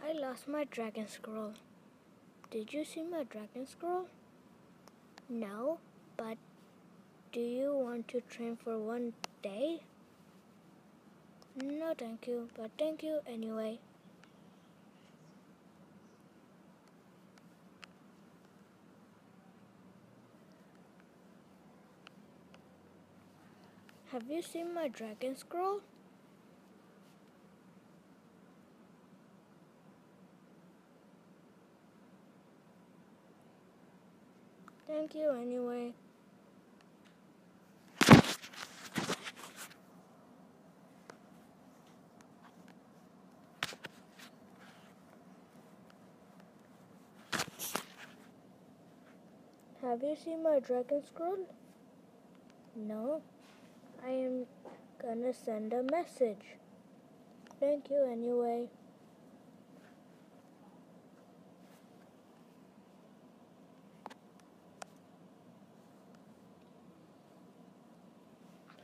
I lost my dragon scroll. Did you see my dragon scroll? No, but do you want to train for one day? No, thank you, but thank you anyway. Have you seen my dragon scroll? Thank you anyway. Have you seen my dragon scroll? No, I am gonna send a message. Thank you anyway.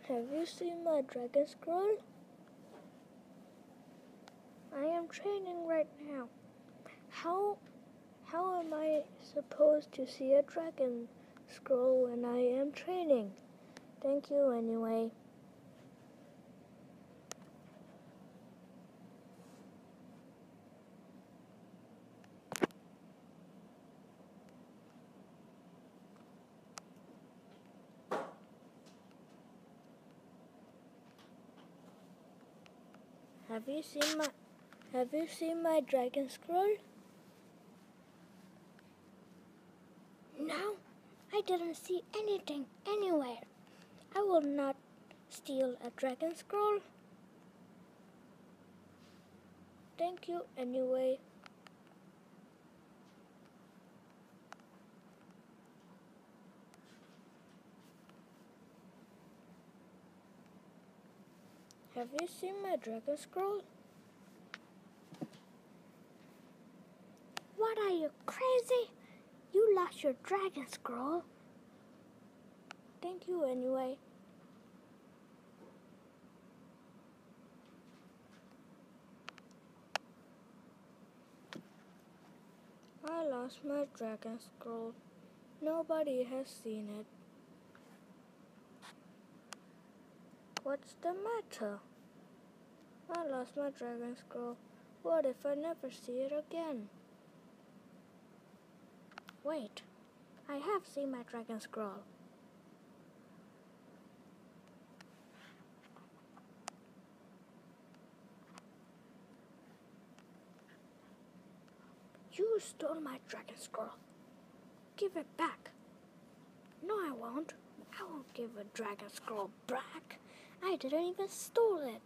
Have you seen my dragon scroll? I am training right now. How am I supposed to see a dragon scroll when I am training? Thank you anyway. Have you seen my dragon scroll? No, I didn't see anything anywhere. I will not steal a dragon scroll. Thank you anyway. Have you seen my dragon scroll? What, are you crazy? You lost your dragon scroll. Thank you anyway. I lost my dragon scroll. Nobody has seen it. What's the matter? I lost my dragon scroll. What if I never see it again? Wait, I have seen my dragon scroll. You stole my dragon scroll. Give it back. No, I won't. I won't give a dragon scroll back. I didn't even steal it.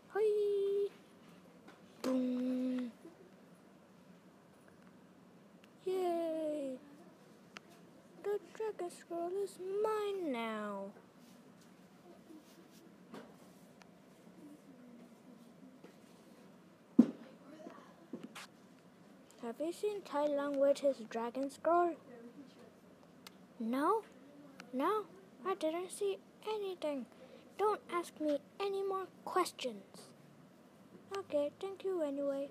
Hoi! Boom! Yay! The dragon scroll is mine now. Have you seen Tai Lung with his dragon scroll? No, I didn't see anything. Don't ask me any more questions. Okay, thank you anyway.